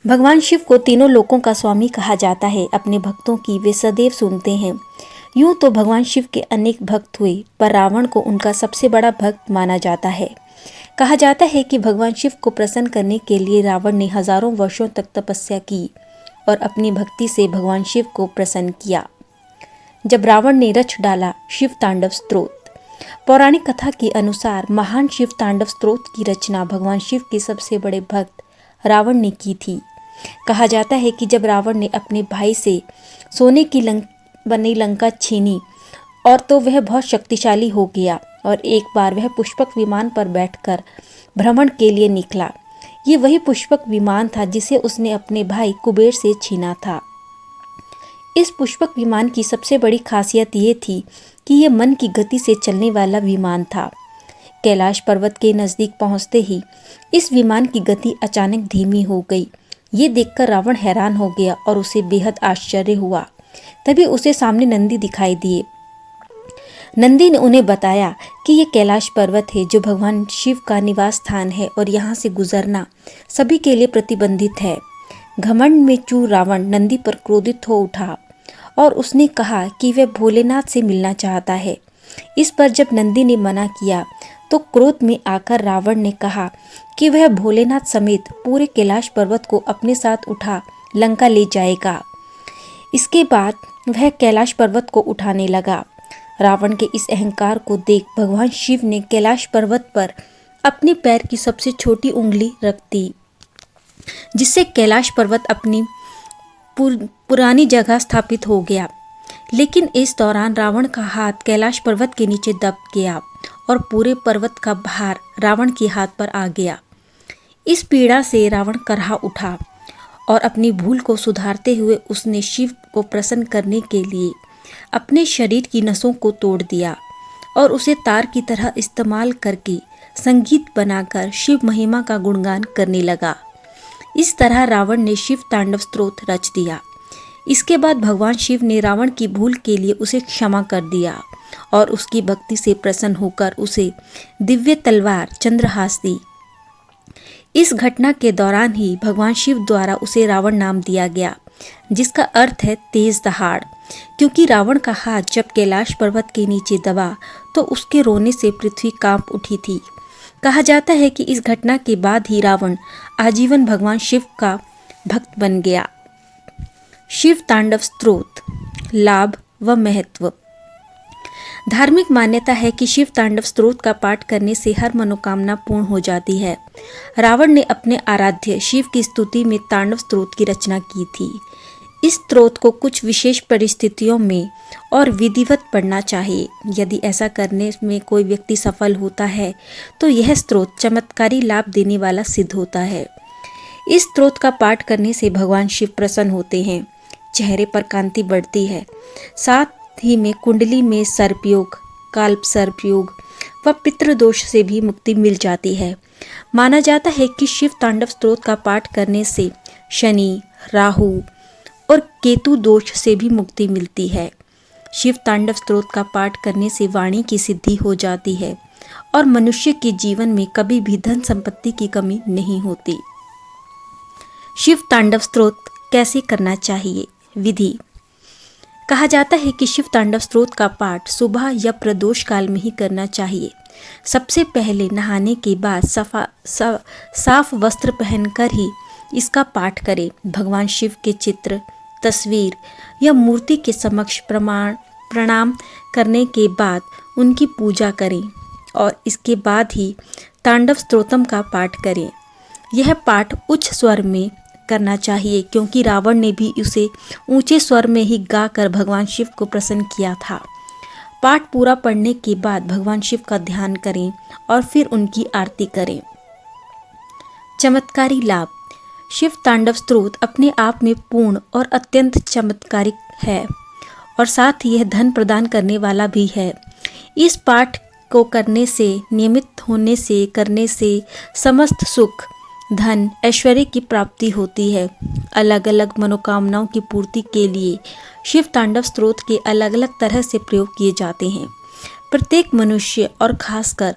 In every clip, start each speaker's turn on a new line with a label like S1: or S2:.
S1: भगवान शिव को तीनों लोकों का स्वामी कहा जाता है। अपने भक्तों की वे सदैव सुनते हैं। यूं तो भगवान शिव के अनेक भक्त हुए, पर रावण को उनका सबसे बड़ा भक्त माना जाता है। कहा जाता है कि भगवान शिव को प्रसन्न करने के लिए रावण ने हजारों वर्षों तक तपस्या की और अपनी भक्ति से भगवान शिव को प्रसन्न किया। जब रावण ने रच डाला शिव तांडव स्तोत्र। पौराणिक कथा के अनुसार महान शिव तांडव स्तोत्र की रचना भगवान शिव के सबसे बड़े भक्त रावण ने की थी। कहा जाता है कि जब रावण ने अपने भाई से सोने की बनी लंका छीनी और तो वह बहुत शक्तिशाली हो गया और एक बार वह पुष्पक विमान पर बैठकर भ्रमण के लिए निकला। ये वही पुष्पक विमान था जिसे उसने अपने भाई कुबेर से छीना था। इस पुष्पक विमान की सबसे बड़ी खासियत ये थी कि यह मन की गति से चलने वाला विमान था। कैलाश पर्वत के नज़दीक पहुंचते ही इस विमान की गति अचानक धीमी हो गई। ये देखकर रावण हैरान हो गया और उसे बेहद आश्चर्य हुआ। तभी उसे सामने नंदी दिखाई दिए। नंदी ने उन्हें बताया कि ये कैलाश पर्वत है जो भगवान शिव का निवास स्थान है और यहाँ से गुजरना सभी के लिए प्रतिबंधित है। घमंड में चूर रावण नंदी पर क्रोधित हो उठा और उसने कहा कि वह भोलेनाथ से मिलना चाहता है। इस पर जब नंदी ने मना किया तो क्रोध में आकर रावण ने कहा कि वह भोलेनाथ समेत पूरे कैलाश पर्वत को अपने साथ उठा लंका ले जाएगा। इसके बाद वह कैलाश पर्वत को उठाने लगा। रावण के इस अहंकार को देख भगवान शिव ने कैलाश पर्वत पर अपने पैर की सबसे छोटी उंगली रख दी, जिससे कैलाश पर्वत अपनी पुरानी जगह स्थापित हो गया। लेकिन इस दौरान रावण का हाथ कैलाश पर्वत के नीचे दब गया और पूरे पर्वत का भार रावण के हाथ पर आ गया। इस पीड़ा से रावण करहा उठा और अपनी भूल को सुधारते हुए उसने शिव को प्रसन्न करने के लिए अपने शरीर की नसों को तोड़ दिया और उसे तार की तरह इस्तेमाल करके संगीत बनाकर शिव महिमा का गुणगान करने लगा। इस तरह रावण ने शिव तांडव स्तोत्र रच दिया। इसके बाद भगवान शिव ने रावण की भूल के लिए उसे क्षमा कर दिया और उसकी भक्ति से प्रसन्न होकर उसे दिव्य तलवार चंद्रहास दी। इस घटना के दौरान ही भगवान शिव द्वारा उसे रावण नाम दिया गया, जिसका अर्थ है तेज दहाड़, क्योंकि रावण का हाथ जब कैलाश पर्वत के नीचे दबा तो उसके रोने से पृथ्वी कांप उठी थी। कहा जाता है कि इस घटना के बाद ही रावण आजीवन भगवान शिव का भक्त बन गया। शिव तांडव स्तोत्र लाभ व महत्व। धार्मिक मान्यता है कि शिव तांडव स्तोत्र का पाठ करने से हर मनोकामना पूर्ण हो जाती है। रावण ने अपने आराध्य शिव की स्तुति में तांडव स्तोत्र की रचना की थी। इस स्तोत्र को कुछ विशेष परिस्थितियों में और विधिवत पढ़ना चाहिए। यदि ऐसा करने में कोई व्यक्ति सफल होता है तो यह स्तोत्र चमत्कारी लाभ देने वाला सिद्ध होता है। इस स्तोत्र का पाठ करने से भगवान शिव प्रसन्न होते हैं, चेहरे पर कांति बढ़ती है, साथ ही में कुंडली में सर्पयोग, काल्प सर्पयोग व पितृदोष से भी मुक्ति मिल जाती है। माना जाता है कि शिव तांडव स्तोत्र का पाठ करने से शनि, राहु और केतु दोष से भी मुक्ति मिलती है। शिव तांडव स्तोत्र का पाठ करने से वाणी की सिद्धि हो जाती है और मनुष्य के जीवन में कभी भी धन संपत्ति की कमी नहीं होती। शिव तांडव स्तोत्र कैसे करना चाहिए? विधि। कहा जाता है कि शिव तांडव स्तोत्र का पाठ सुबह या प्रदोष काल में ही करना चाहिए। सबसे पहले नहाने के बाद साफ वस्त्र पहनकर ही इसका पाठ करें। भगवान शिव के चित्र, तस्वीर या मूर्ति के समक्ष प्रणाम करने के बाद उनकी पूजा करें और इसके बाद ही तांडव स्तोत्रम का पाठ करें। यह पाठ उच्च स्वर में करना चाहिए, क्योंकि रावण ने भी उसे ऊंचे स्वर में ही गाकर भगवान शिव को प्रसन्न किया था। पाठ पूरा पढ़ने के बाद भगवान शिव का ध्यान करें और फिर उनकी आरती करें। चमत्कारी लाभ। शिव तांडव स्तोत्र अपने आप में पूर्ण और अत्यंत चमत्कारिक है और साथ ही यह धन प्रदान करने वाला भी है। इस पाठ को करने से, नियमित करने से समस्त सुख, धन, ऐश्वर्य की प्राप्ति होती है। अलग अलग मनोकामनाओं की पूर्ति के लिए शिव तांडव स्तोत्र के अलग अलग तरह से प्रयोग किए जाते हैं। प्रत्येक मनुष्य और खासकर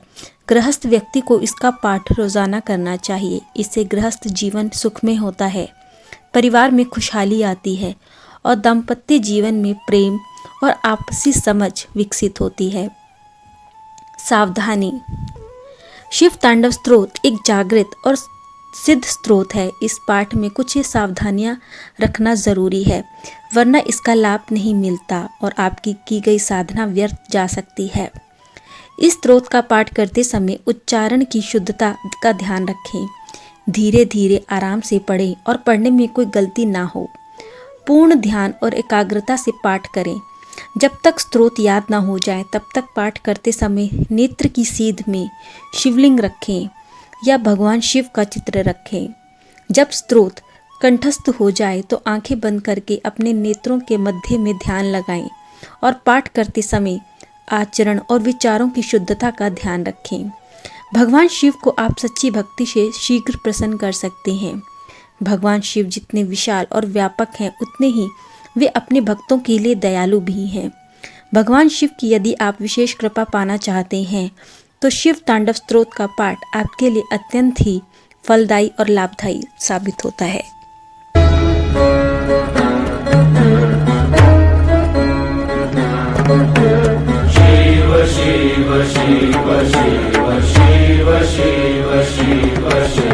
S1: गृहस्थ व्यक्ति को इसका पाठ रोजाना करना चाहिए। इससे गृहस्थ जीवन सुखमय होता है। परिवार में खुशहाली आती है और दाम्पत्य जीवन में प्रेम और आपसी समझ विकसित होती है। सावधानी। शिव तांडव स्तोत्र एक जागृत और सिद्ध स्रोत है। इस पाठ में कुछ सावधानियां रखना जरूरी है, वरना इसका लाभ नहीं मिलता और आपकी की गई साधना व्यर्थ जा सकती है। इस स्रोत का पाठ करते समय उच्चारण की शुद्धता का ध्यान रखें। धीरे धीरे आराम से पढ़ें और पढ़ने में कोई गलती ना हो। पूर्ण ध्यान और एकाग्रता से पाठ करें। जब तक स्रोत याद ना हो जाए तब तक पाठ करते समय नेत्र की सीध में शिवलिंग रखें या भगवान शिव का चित्र रखें। जब स्रोत कंठस्थ हो जाए तो आंखें बंद करके अपने नेत्रों के मध्य में ध्यान लगाएं और पाठ करते समय आचरण और विचारों की शुद्धता का ध्यान रखें। भगवान शिव को आप सच्ची भक्ति से शीघ्र प्रसन्न कर सकते हैं। भगवान शिव जितने विशाल और व्यापक हैं उतने ही वे अपने भक्तों के लिए दयालु भी हैं। भगवान शिव की यदि आप विशेष कृपा पाना चाहते हैं तो शिव तांडव स्तोत्र का पाठ आपके लिए अत्यंत ही फलदायी और लाभदायी साबित होता है।
S2: शिव शिव शिव शिव शिव शिव शिव शिव